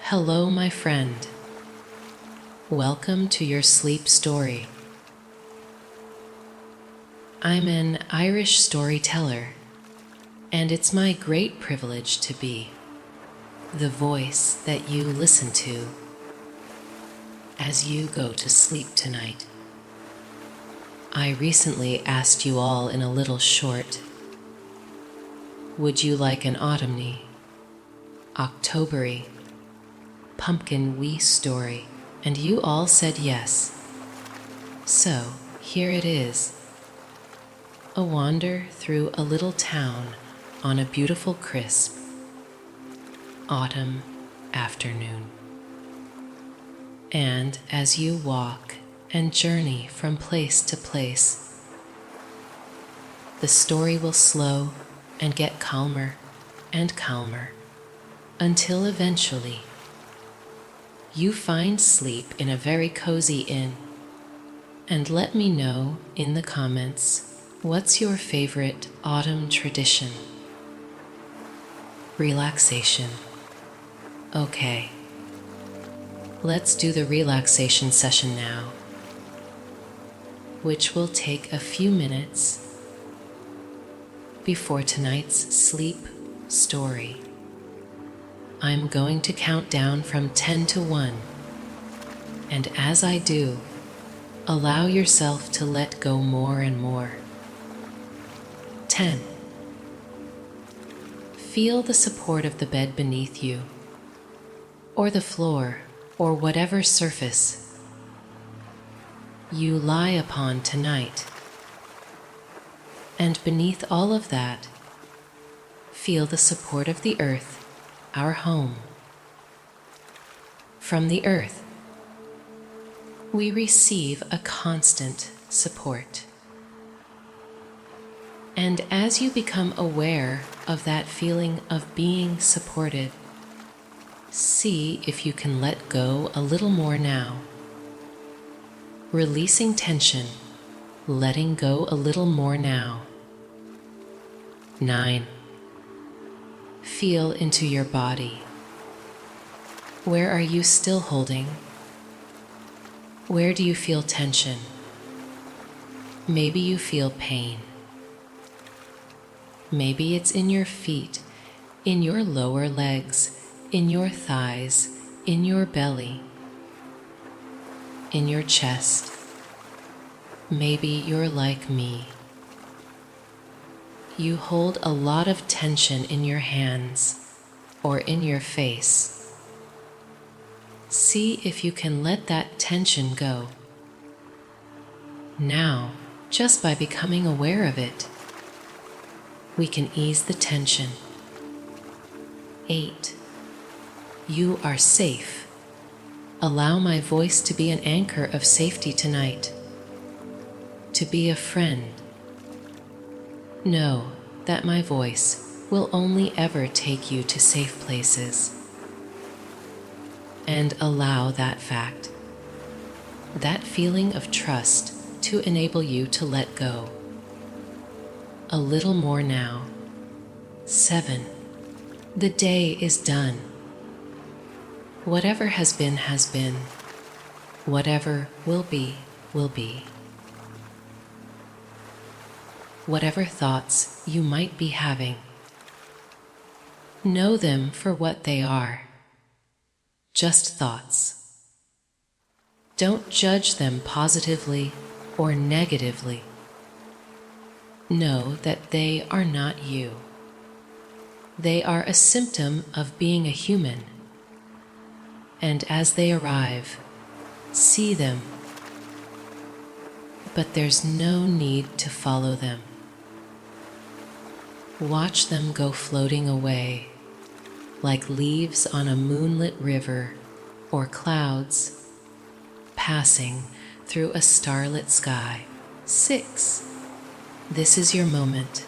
Hello, my friend. Welcome to your sleep story. I'm an Irish storyteller, and it's my great privilege to be the voice that you listen to as you go to sleep tonight. I recently asked you all in a little short, would you like an autumny, Octobery, pumpkin wee story? And you all said yes. So here it is. A wander through a little town on a beautiful crisp autumn afternoon. And as you walk and journey from place to place, the story will slow and get calmer and calmer until eventually you find sleep in a very cozy inn. And let me know in the comments, what's your favorite autumn tradition? Relaxation. Okay. Let's do the relaxation session now, which will take a few minutes before tonight's sleep story. I'm going to count down from 10 to 1, and as I do, allow yourself to let go more and more. 10. Feel the support of the bed beneath you, or the floor, or whatever surface you lie upon tonight. And beneath all of that, feel the support of the earth, our home. From the earth, we receive a constant support. And as you become aware of that feeling of being supported, see if you can let go a little more now. Releasing tension, letting go a little more now. 9. Feel into your body. Where are you still holding? Where do you feel tension? Maybe you feel pain. Maybe it's in your feet, in your lower legs, in your thighs, in your belly, in your chest. Maybe you're like me. You hold a lot of tension in your hands or in your face. See if you can let that tension go. Now, just by becoming aware of it, we can ease the tension. 8. You are safe. Allow my voice to be an anchor of safety tonight, to be a friend. Know that my voice will only ever take you to safe places. And allow that fact, that feeling of trust, to enable you to let go. A little more now. 7. The day is done. Whatever has been, has been. Whatever will be, will be. Whatever thoughts you might be having, know them for what they are. Just thoughts. Don't judge them positively or negatively. Know that they are not you. They are a symptom of being a human. And as they arrive, see them. But there's no need to follow them. Watch them go floating away, like leaves on a moonlit river or clouds passing through a starlit sky. 6. This is your moment.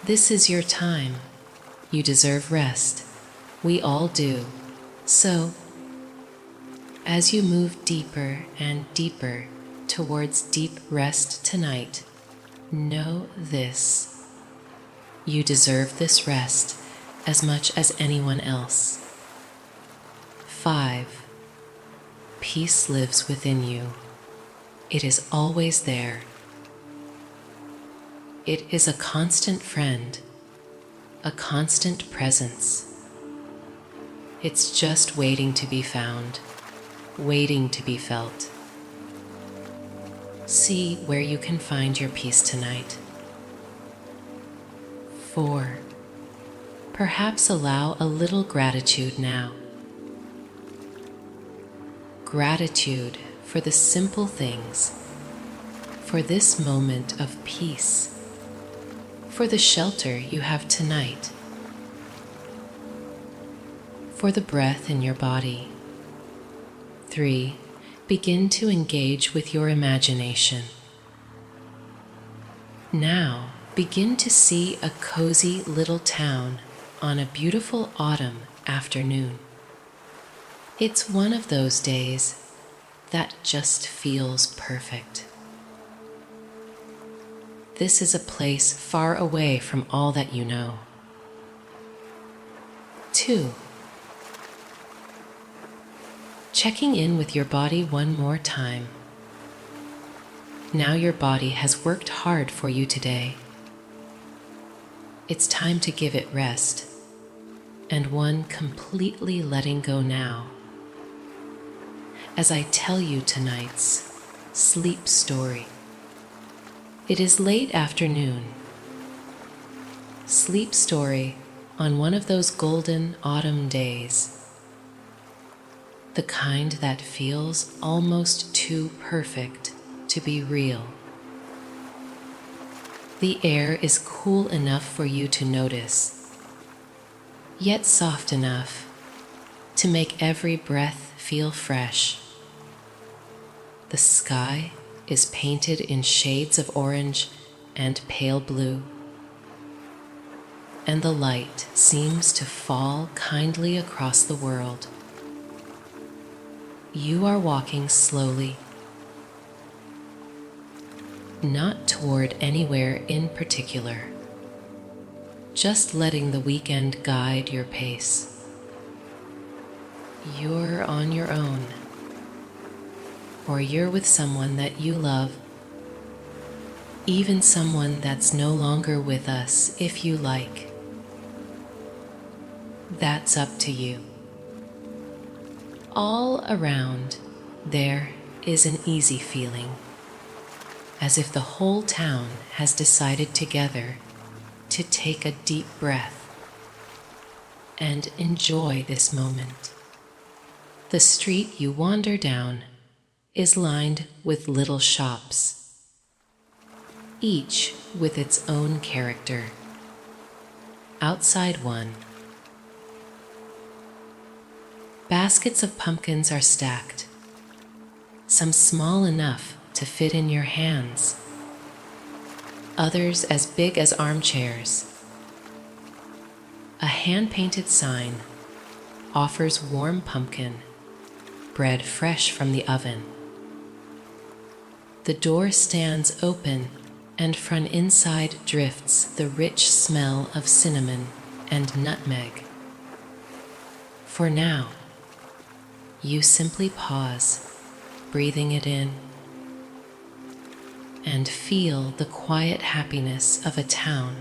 This is your time. You deserve rest. We all do. So, as you move deeper and deeper towards deep rest tonight, know this. You deserve this rest as much as anyone else. peace lives within you. It is always there. It is a constant friend, a constant presence. It's just waiting to be found, waiting to be felt. See where you can find your peace tonight. 4. Perhaps allow a little gratitude now. Gratitude for the simple things, for this moment of peace, for the shelter you have tonight, for the breath in your body. 3. Begin to engage with your imagination. Now, begin to see a cozy little town on a beautiful autumn afternoon. It's one of those days that just feels perfect. This is a place far away from all that you know. 2. Checking in with your body one more time. Now your body has worked hard for you today. It's time to give it rest, and one completely letting go now. As I tell you tonight's sleep story. It is late afternoon. Sleep story on one of those golden autumn days. The kind that feels almost too perfect to be real. The air is cool enough for you to notice, yet soft enough to make every breath feel fresh. The sky is painted in shades of orange and pale blue, and the light seems to fall kindly across the world. You are walking slowly, not toward anywhere in particular, just letting the weekend guide your pace. You're on your own, or you're with someone that you love, even someone that's no longer with us if you like. That's up to you. All around, there is an easy feeling, as if the whole town has decided together to take a deep breath and enjoy this moment. The street you wander down is lined with little shops, each with its own character. Outside one, baskets of pumpkins are stacked, some small enough to fit in your hands, others as big as armchairs. A hand-painted sign offers warm pumpkin, bread fresh from the oven. The door stands open, and from inside drifts the rich smell of cinnamon and nutmeg. For now, you simply pause, breathing it in, and feel the quiet happiness of a town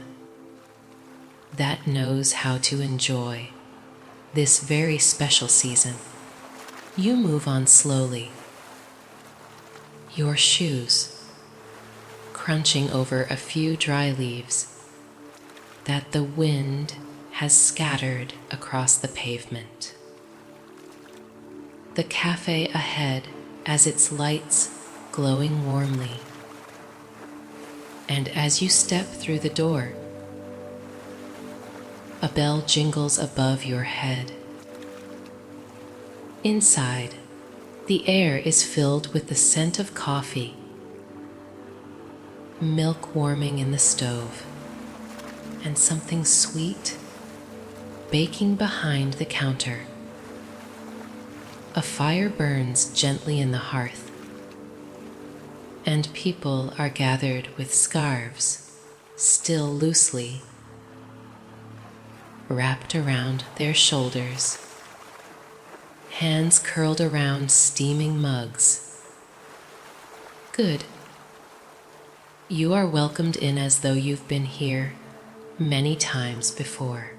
that knows how to enjoy this very special season. You move on slowly, your shoes crunching over a few dry leaves that the wind has scattered across the pavement. The cafe ahead as its lights glowing warmly. And as you step through the door, a bell jingles above your head. Inside, the air is filled with the scent of coffee, milk warming in the stove, and something sweet baking behind the counter. A fire burns gently in the hearth, and people are gathered with scarves still loosely wrapped around their shoulders, hands curled around steaming mugs. Good. You are welcomed in as though you've been here many times before.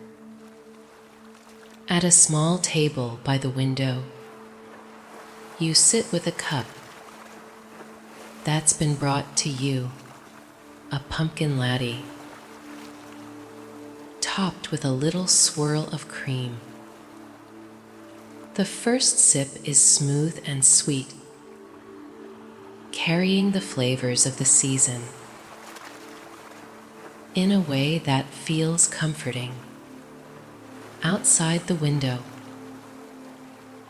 At a small table by the window, you sit with a cup that's been brought to you, a pumpkin latte, topped with a little swirl of cream. The first sip is smooth and sweet, carrying the flavors of the season in a way that feels comforting. Outside the window,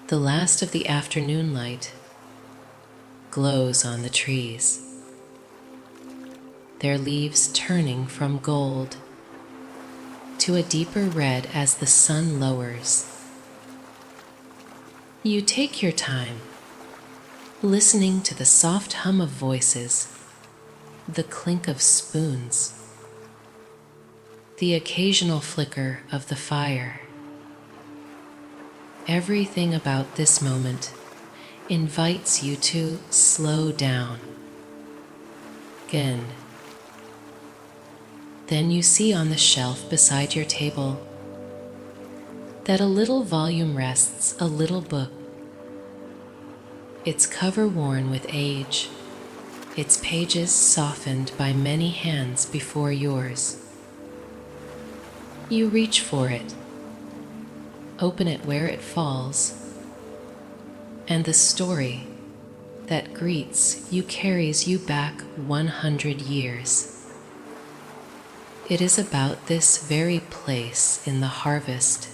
the last of the afternoon light glows on the trees, their leaves turning from gold to a deeper red as the sun lowers. You take your time, listening to the soft hum of voices, the clink of spoons, the occasional flicker of the fire. Everything about this moment invites you to slow down. Again. Then you see on the shelf beside your table that a little volume rests, a little book, its cover worn with age, its pages softened by many hands before yours. You reach for it, open it where it falls, and the story that greets you carries you back 100 years. It is about this very place in the harvest,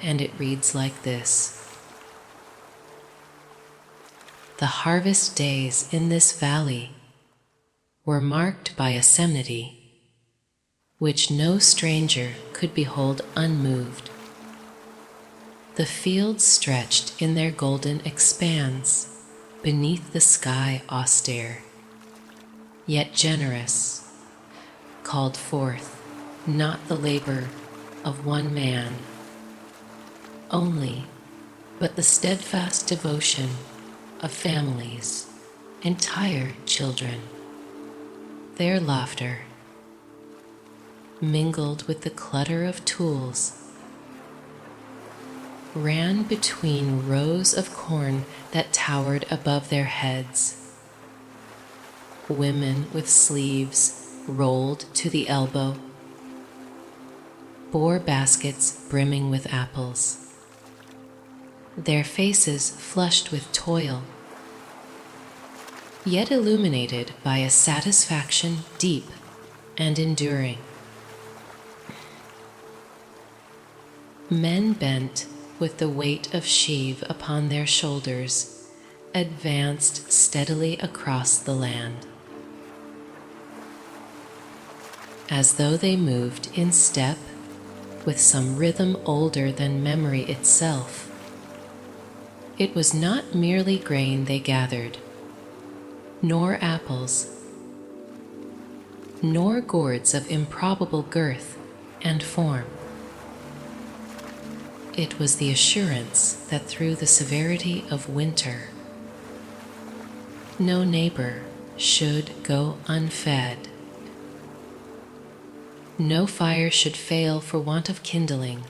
and it reads like this. The harvest days in this valley were marked by a serenity which no stranger could behold unmoved. The fields stretched in their golden expanse beneath the sky austere, yet generous, called forth not the labor of one man only, but the steadfast devotion of families, entire children. Their laughter, mingled with the clutter of tools, ran between rows of corn that towered above their heads. Women with sleeves rolled to the elbow bore baskets brimming with apples, their faces flushed with toil, yet illuminated by a satisfaction deep and enduring. Men bent with the weight of sheave upon their shoulders advanced steadily across the land, as though they moved in step with some rhythm older than memory itself. It was not merely grain they gathered, nor apples, nor gourds of improbable girth and form. It was the assurance that through the severity of winter, no neighbor should go unfed. No fire should fail for want of kindling.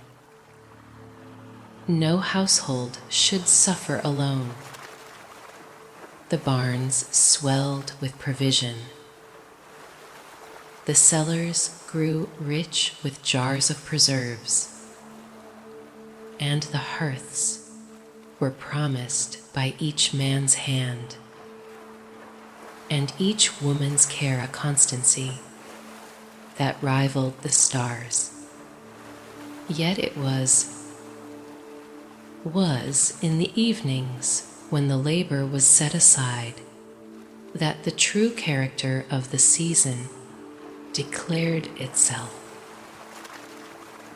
No household should suffer alone. The barns swelled with provision. The cellars grew rich with jars of preserves, and the hearths were promised by each man's hand, and each woman's care a constancy that rivaled the stars. Yet it was in the evenings when the labor was set aside that the true character of the season declared itself.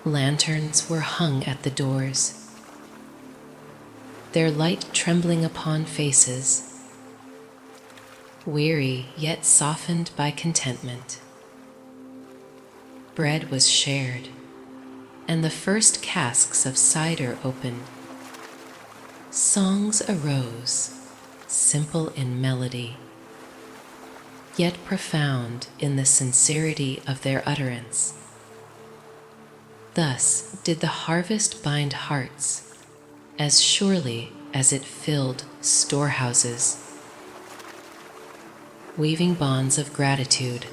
Lanterns were hung at the doors, their light trembling upon faces, weary yet softened by contentment. Bread was shared, and the first casks of cider opened, Songs arose, simple in melody, yet profound in the sincerity of their utterance. Thus did the harvest bind hearts as surely as it filled storehouses, weaving bonds of gratitude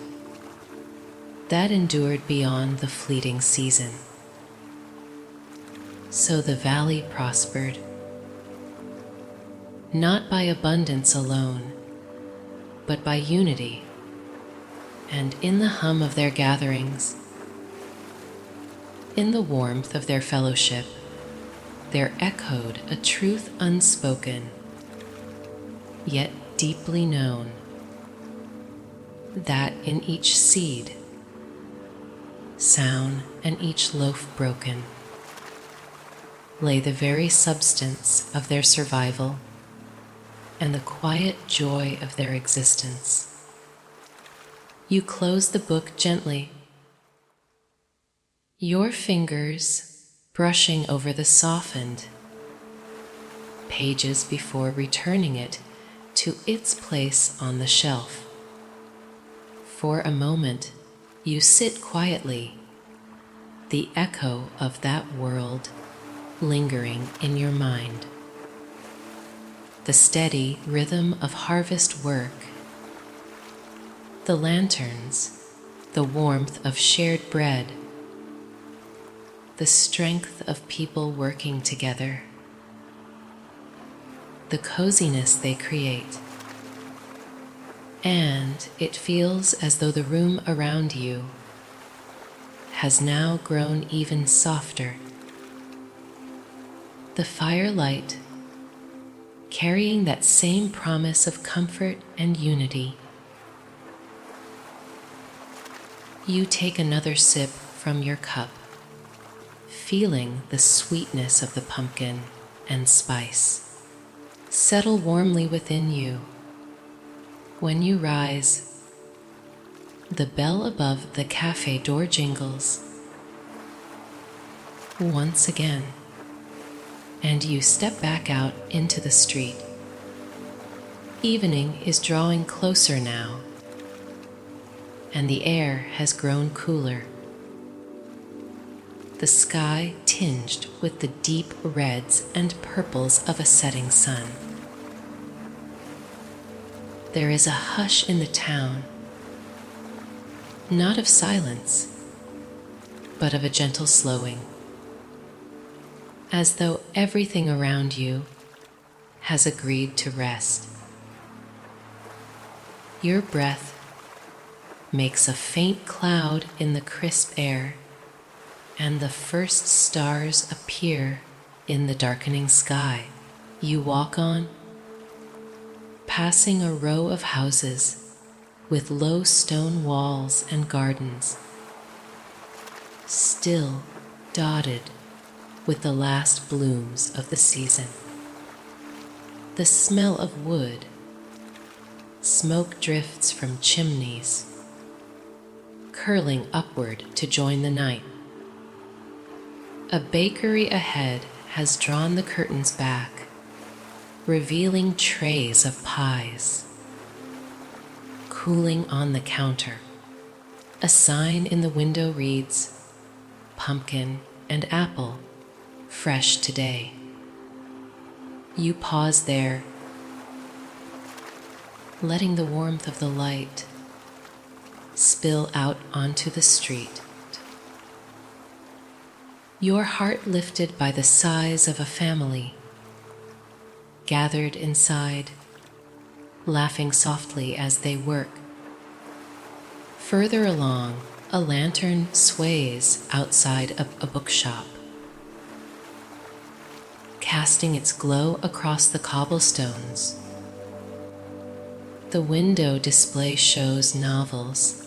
that endured beyond the fleeting season. So the valley prospered, not by abundance alone, but by unity, and in the hum of their gatherings, in the warmth of their fellowship, there echoed a truth unspoken, yet deeply known, that in each seed, sown, and each loaf broken, lay the very substance of their survival and the quiet joy of their existence. You close the book gently, your fingers brushing over the softened pages before returning it to its place on the shelf. For a moment, you sit quietly, the echo of that world lingering in your mind. The steady rhythm of harvest work, the lanterns, the warmth of shared bread, the strength of people working together, the coziness they create. And it feels as though the room around you has now grown even softer. The firelight, carrying that same promise of comfort and unity. You take another sip from your cup, feeling the sweetness of the pumpkin and spice settle warmly within you. When you rise, the bell above the cafe door jingles once again, and you step back out into the street. Evening is drawing closer now, and the air has grown cooler. The sky tinged with the deep reds and purples of a setting sun. There is a hush in the town, not of silence, but of a gentle slowing, as though everything around you has agreed to rest. Your breath makes a faint cloud in the crisp air, and the first stars appear in the darkening sky. You walk on, passing a row of houses with low stone walls and gardens, still dotted with the last blooms of the season. The smell of wood, smoke drifts from chimneys, curling upward to join the night. A bakery ahead has drawn the curtains back, revealing trays of pies. Cooling on the counter, a sign in the window reads, "Pumpkin and apple, fresh today." You pause there, letting the warmth of the light spill out onto the street. Your heart lifted by the sighs of a family gathered inside, laughing softly as they work. Further along, a lantern sways outside a bookshop, casting its glow across the cobblestones. The window display shows novels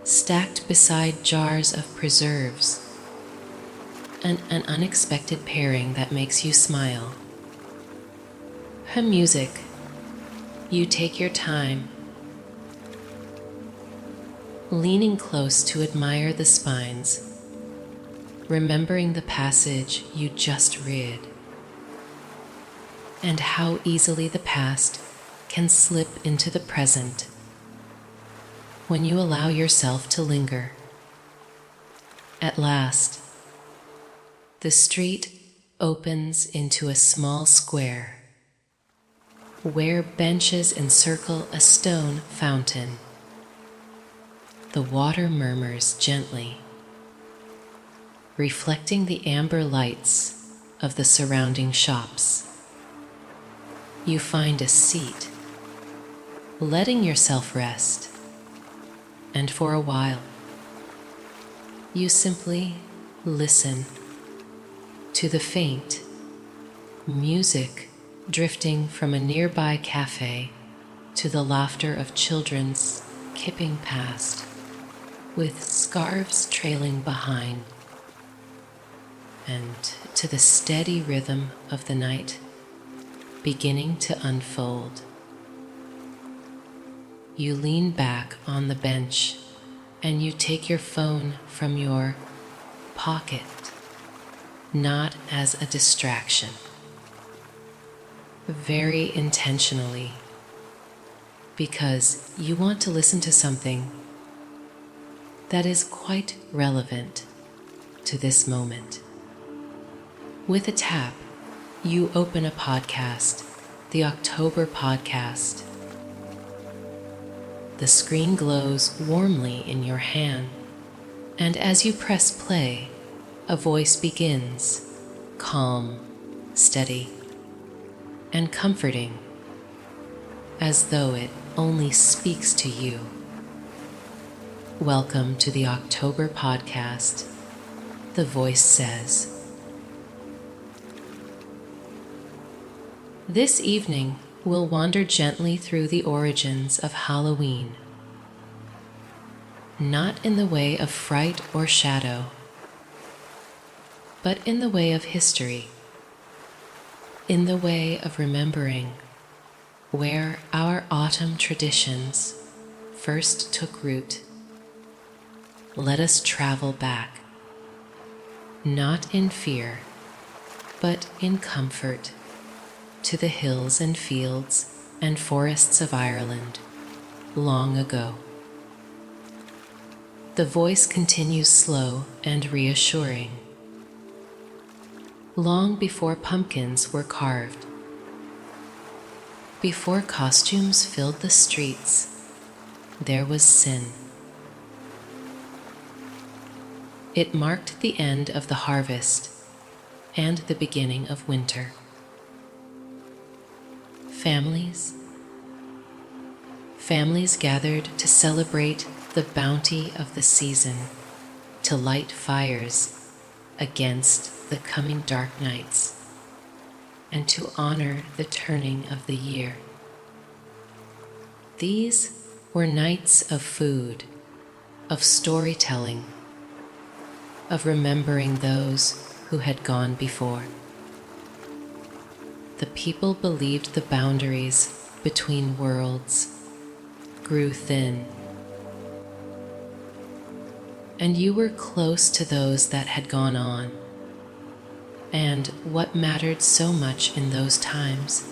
stacked beside jars of preserves, an unexpected pairing that makes you smile. Her music, you take your time, leaning close to admire the spines, remembering the passage you just read. and how easily the past can slip into the present when you allow yourself to linger. At last, the street opens into a small square where benches encircle a stone fountain. The water murmurs gently, reflecting the amber lights of the surrounding shops. You find a seat, letting yourself rest, and for a while, you simply listen to the faint music drifting from a nearby cafe to the laughter of children skipping past with scarves trailing behind, and to the steady rhythm of the night beginning to unfold. You lean back on the bench and you take your phone from your pocket, not as a distraction, very intentionally, because you want to listen to something that is quite relevant to this moment. With a tap, you open a podcast, the October podcast. The screen glows warmly in your hand, and as you press play, a voice begins, calm, steady, and comforting, as though it only speaks to you. Welcome to the October podcast, the voice says. This evening, we'll wander gently through the origins of Halloween, not in the way of fright or shadow, but in the way of history, in the way of remembering where our autumn traditions first took root. Let us travel back, not in fear, but in comfort, to the hills and fields and forests of Ireland long ago. The voice continues slow and reassuring. Long before pumpkins were carved, before costumes filled the streets, there was sin. It marked the end of the harvest and the beginning of winter. Families gathered to celebrate the bounty of the season, to light fires against the coming dark nights, and to honor the turning of the year. These were nights of food, of storytelling, of remembering those who had gone before. The people believed the boundaries between worlds grew thin, and you were close to those that had gone on. And what mattered so much in those times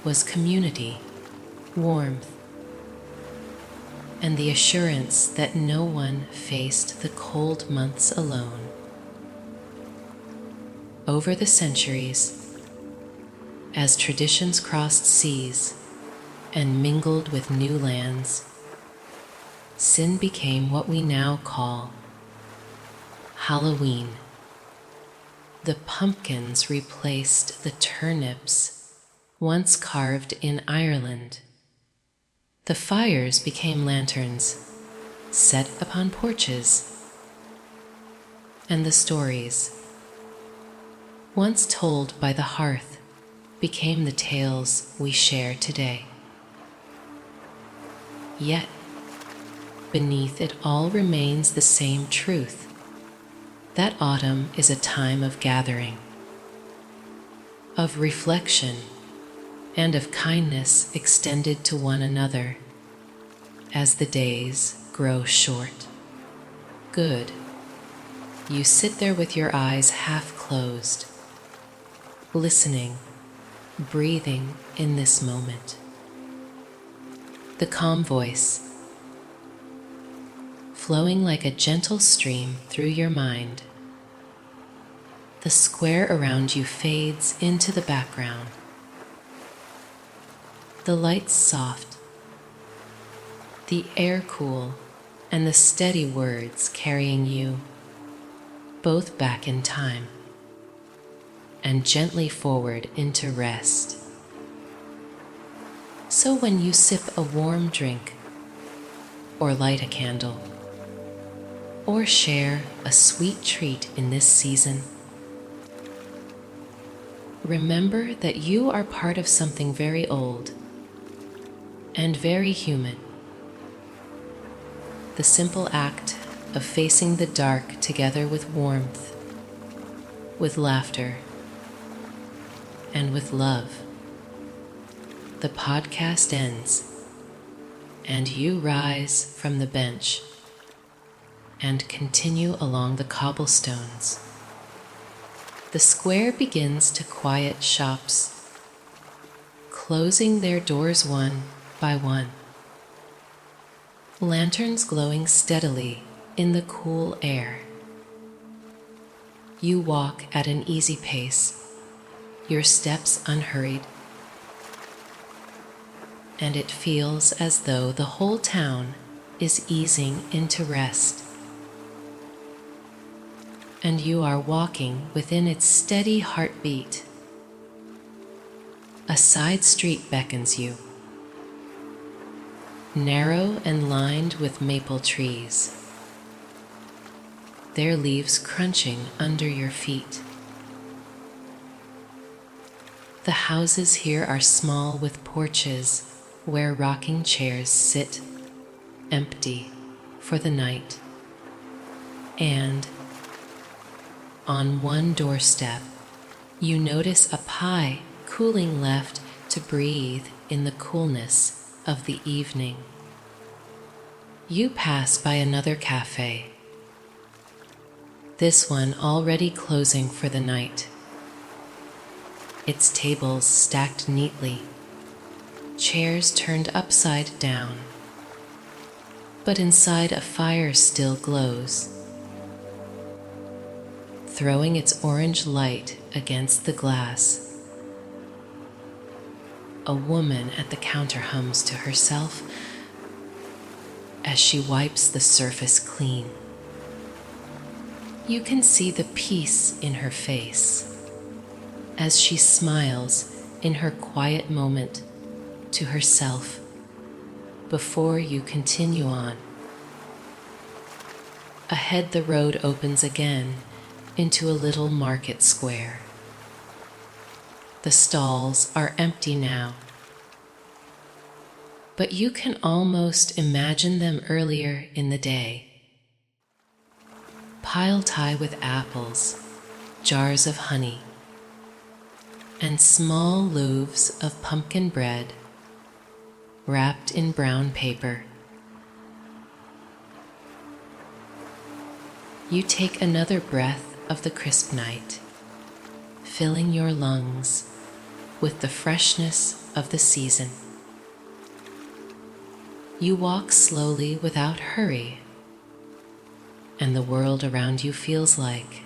was community, warmth, and the assurance that no one faced the cold months alone. Over the centuries, as traditions crossed seas and mingled with new lands, sin became what we now call Halloween. The pumpkins replaced the turnips once carved in Ireland. The fires became lanterns set upon porches, and the stories, once told by the hearth, became the tales we share today. Yet, beneath it all remains the same truth, that autumn is a time of gathering, of reflection, and of kindness extended to one another as the days grow short. Good. You sit there with your eyes half closed, listening breathing in this moment. The calm voice, flowing like a gentle stream through your mind. The square around you fades into the background. The lights soft, the air cool, and the steady words carrying you both back in time and gently forward into rest. So when you sip a warm drink, or light a candle, or share a sweet treat in this season, remember that you are part of something very old and very human. The simple act of facing the dark together with warmth, with laughter, and with love. The podcast ends, and you rise from the bench and continue along the cobblestones. The square begins to quiet shops, closing their doors one by one. Lanterns glowing steadily in the cool air. You walk at an easy pace, your steps unhurried, and it feels as though the whole town is easing into rest. And you are walking within its steady heartbeat. A side street beckons you, narrow and lined with maple trees, their leaves crunching under your feet. The houses here are small with porches where rocking chairs sit empty for the night. And on one doorstep, you notice a pie cooling left to breathe in the coolness of the evening. You pass by another cafe, this one already closing for the night. Its tables stacked neatly, chairs turned upside down, but inside a fire still glows, throwing its orange light against the glass. A woman at the counter hums to herself as she wipes the surface clean. You can see the peace in her face as she smiles in her quiet moment to herself before you continue on. Ahead, the road opens again into a little market square. The stalls are empty now, but you can almost imagine them earlier in the day. Piled high with apples, jars of honey, and small loaves of pumpkin bread wrapped in brown paper. You take another breath of the crisp night, filling your lungs with the freshness of the season. You walk slowly without hurry, and the world around you feels like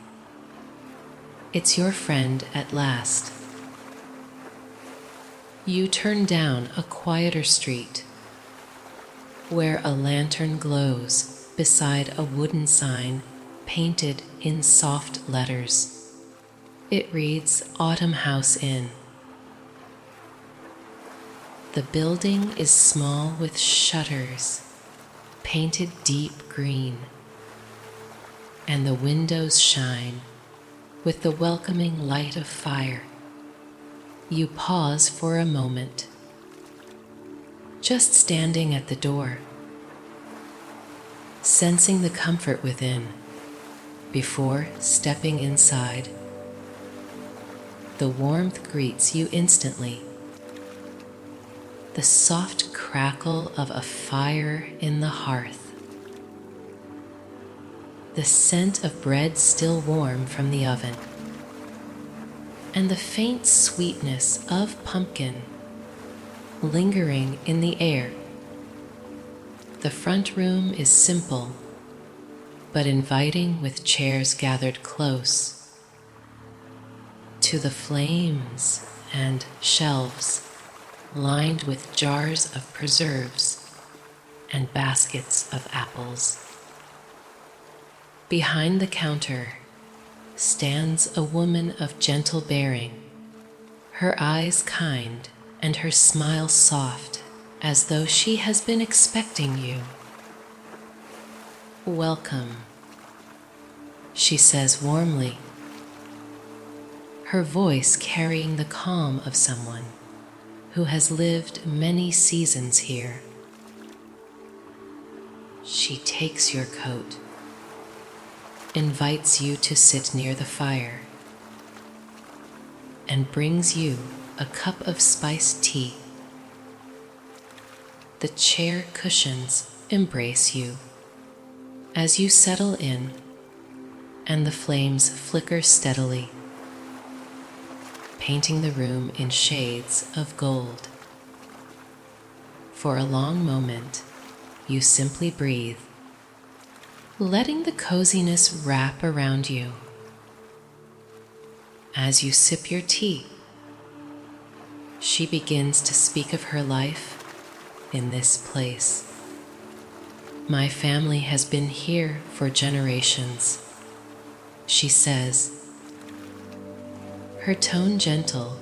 it's your friend at last. You turn down a quieter street where a lantern glows beside a wooden sign painted in soft letters. It reads Autumn House Inn. The building is small with shutters painted deep green, and the windows shine with the welcoming light of fire. You pause for a moment, just standing at the door, sensing the comfort within before stepping inside. The warmth greets you instantly. The soft crackle of a fire in the hearth. The scent of bread still warm from the oven. and the faint sweetness of pumpkin lingering in the air. The front room is simple but inviting, with chairs gathered close to the flames and shelves lined with jars of preserves and baskets of apples. Behind the counter stands a woman of gentle bearing, her eyes kind and her smile soft, as though she has been expecting you. "Welcome," she says warmly, her voice carrying the calm of someone who has lived many seasons here. She takes your coat, invites you to sit near the fire, and brings you a cup of spiced tea. The chair cushions embrace you as you settle in, and the flames flicker steadily, painting the room in shades of gold. For a long moment, you simply breathe, letting the coziness wrap around you. As you sip your tea, she begins to speak of her life in this place. "My family has been here for generations," she says, her tone gentle,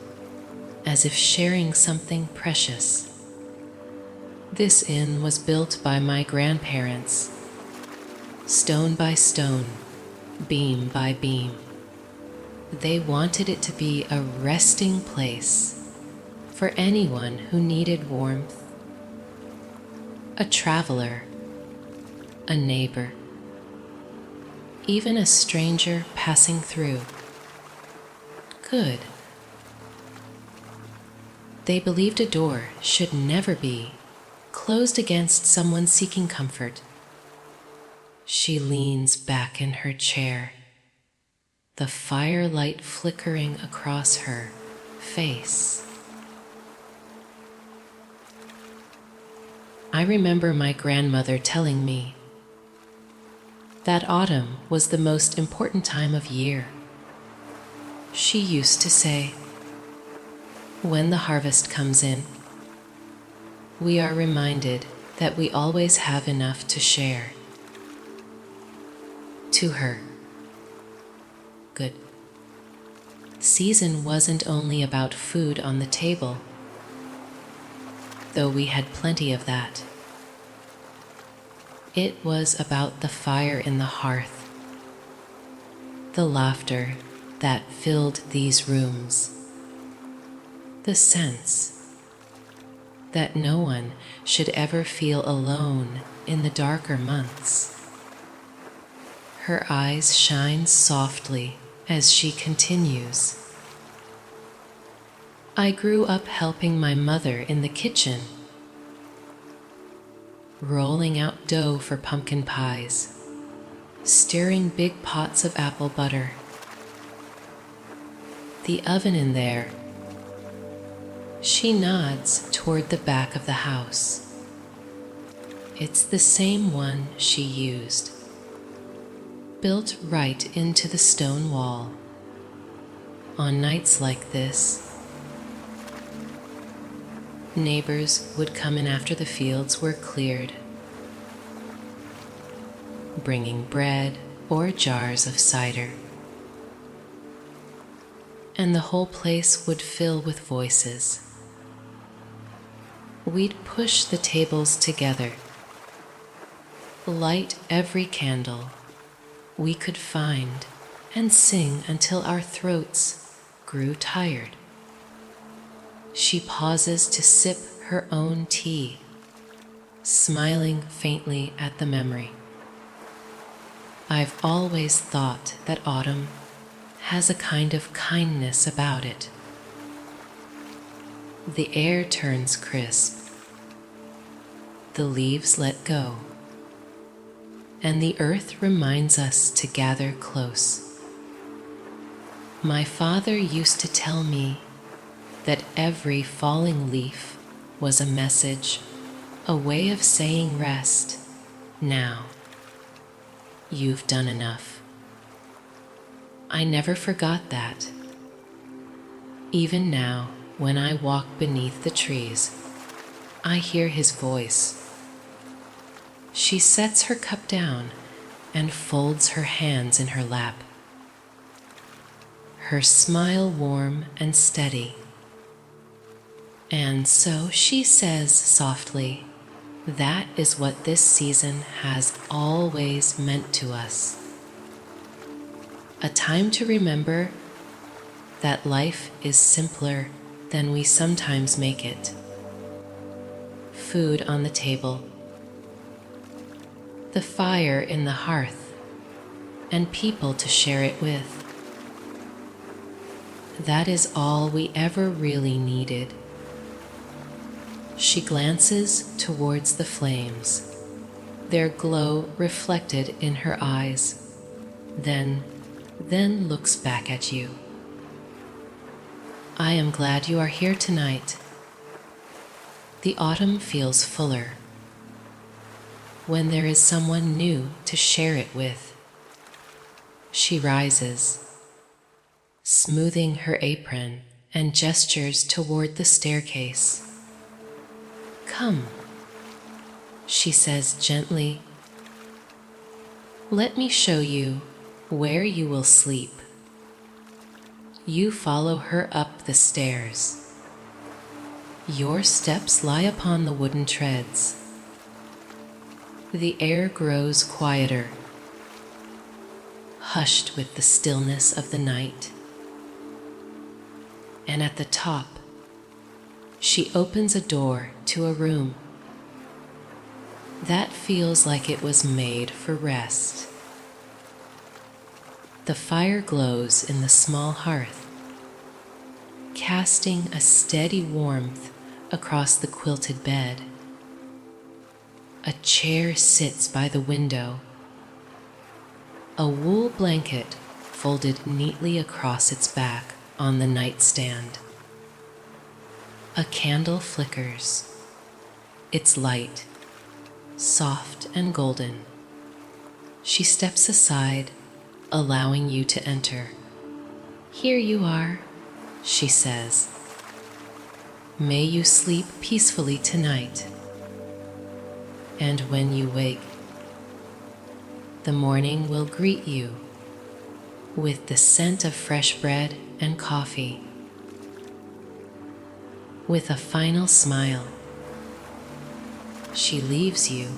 as if sharing something precious. "This inn was built by my grandparents, stone by stone, beam by beam. They wanted it to be a resting place for anyone who needed warmth, a traveler, a neighbor, even a stranger passing through. Good. They believed a door should never be closed against someone seeking comfort." She leans back in her chair, the firelight flickering across her face. "I remember my grandmother telling me that autumn was the most important time of year. She used to say, when the harvest comes in, we are reminded that we always have enough to share." To her, good season wasn't only about food on the table, though we had plenty of that. It was about the fire in the hearth, the laughter that filled these rooms, the sense that no one should ever feel alone in the darker months. Her eyes shine softly as she continues. "I grew up helping my mother in the kitchen, rolling out dough for pumpkin pies, stirring big pots of apple butter. The oven in there," she nods toward the back of the house. "It's the same one she used, built right into the stone wall. On nights like this, neighbors would come in after the fields were cleared, bringing bread or jars of cider, and the whole place would fill with voices. We'd push the tables together, light every candle we could find, and sing until our throats grew tired." She pauses to sip her own tea, smiling faintly at the memory. "I've always thought that autumn has a kind of kindness about it. The air turns crisp, the leaves let go, and the earth reminds us to gather close. My father used to tell me that every falling leaf was a message, a way of saying rest. Now, you've done enough. I never forgot that. Even now, when I walk beneath the trees, I hear his voice. She sets her cup down and folds her hands in her lap, her smile warm and steady. And so she says softly, that is what this season has always meant to us. A time to remember that life is simpler than we sometimes make it. Food on the table, the fire in the hearth, and people to share it with. That is all we ever really needed. She glances towards the flames, their glow reflected in her eyes, then looks back at you. I am glad you are here tonight. The autumn feels fuller when there is someone new to share it with. She rises, smoothing her apron, and gestures toward the staircase. Come, she says gently. Let me show you where you will sleep. You follow her up the stairs. Your steps lie upon the wooden treads. The air grows quieter, hushed with the stillness of the night. And at the top, she opens a door to a room that feels like it was made for rest. The fire glows in the small hearth, casting a steady warmth across the quilted bed. A chair sits by the window, a wool blanket folded neatly across its back on the nightstand. A candle flickers, its light soft and golden. She steps aside, allowing you to enter. Here you are, she says. May you sleep peacefully tonight. And when you wake, the morning will greet you with the scent of fresh bread and coffee. With a final smile, she leaves you,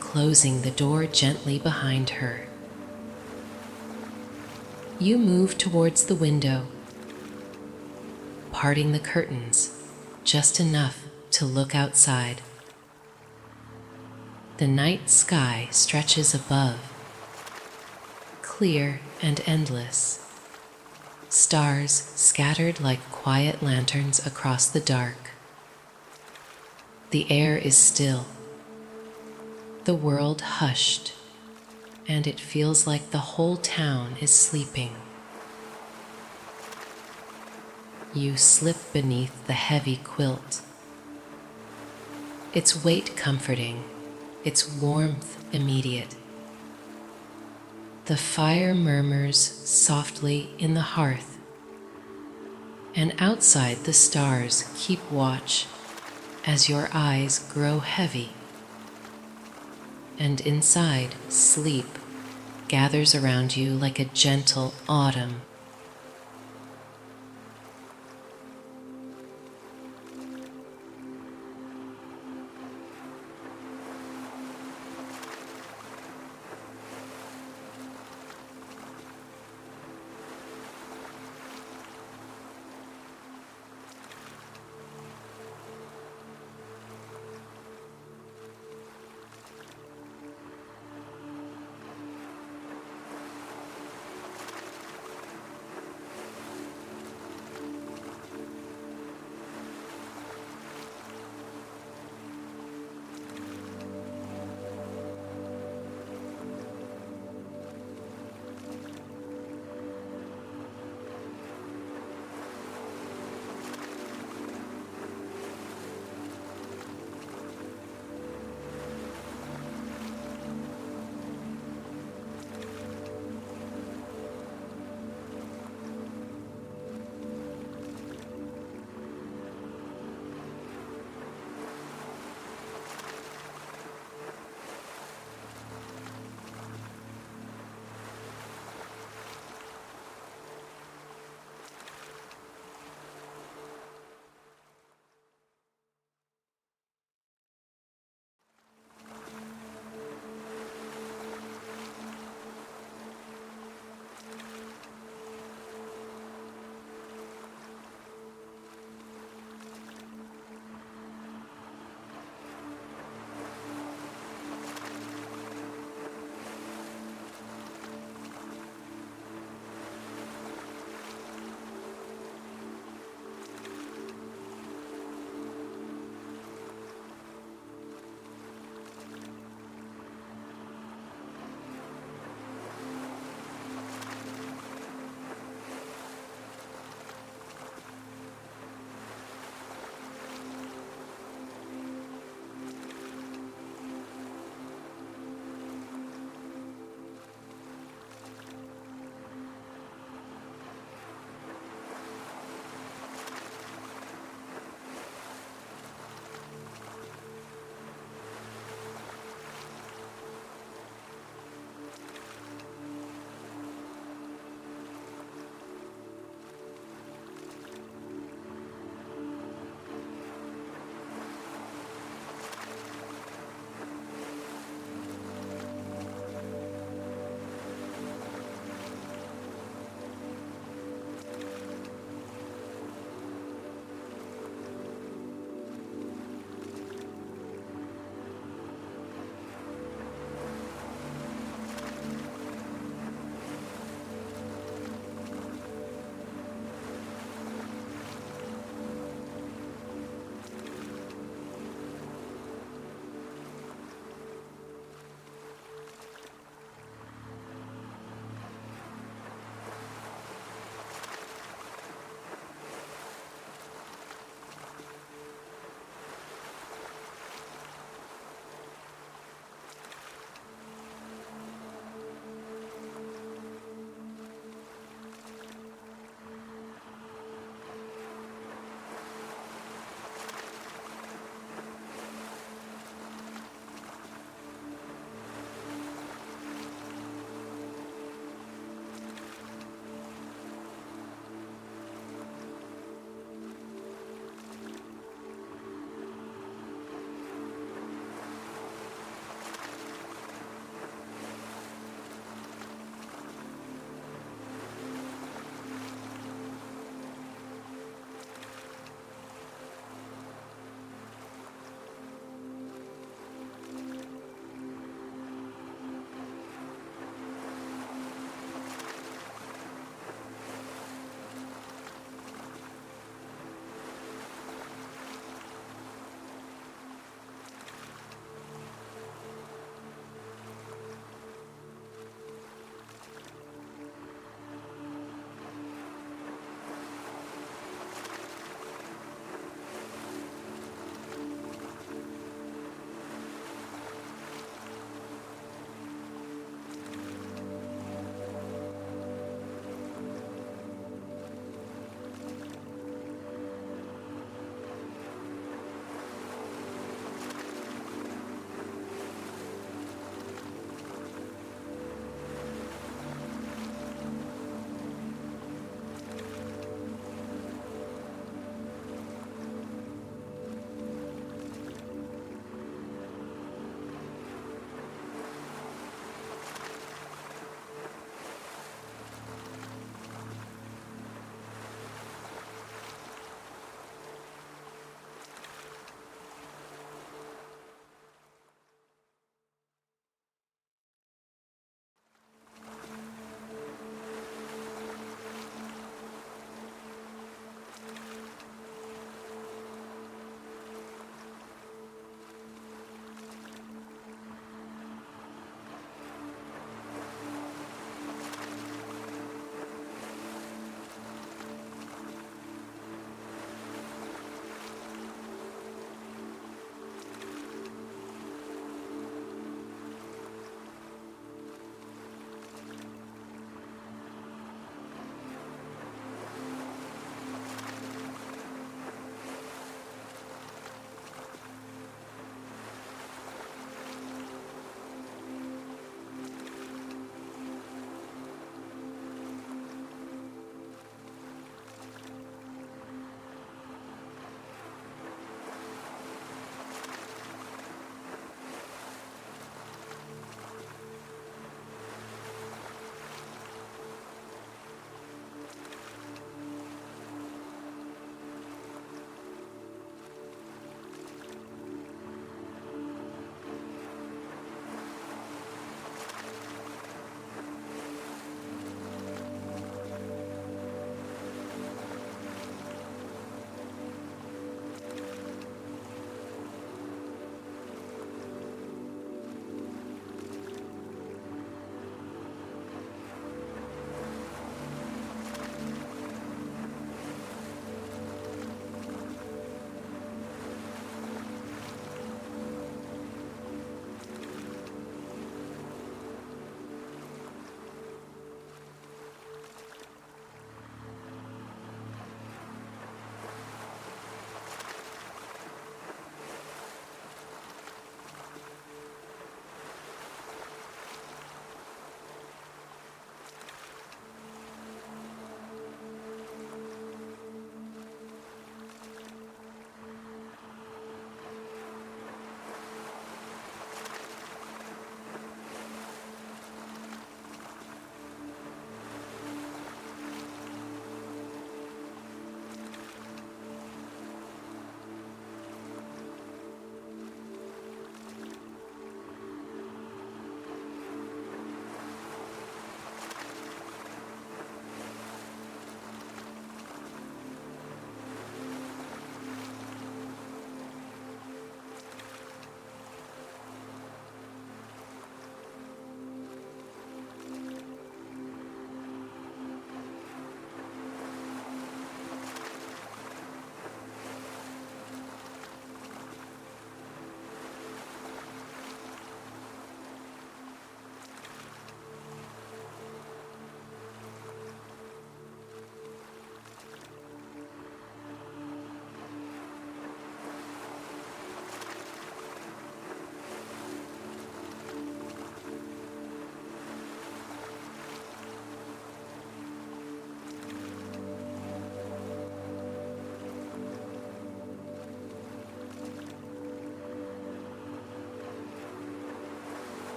closing the door gently behind her. You move towards the window, parting the curtains just enough to look outside. The night sky stretches above, clear and endless, stars scattered like quiet lanterns across the dark. The air is still, the world hushed, and it feels like the whole town is sleeping. You slip beneath the heavy quilt, its weight comforting, its warmth immediate. The fire murmurs softly in the hearth, and outside the stars keep watch as your eyes grow heavy. And inside, sleep gathers around you like a gentle autumn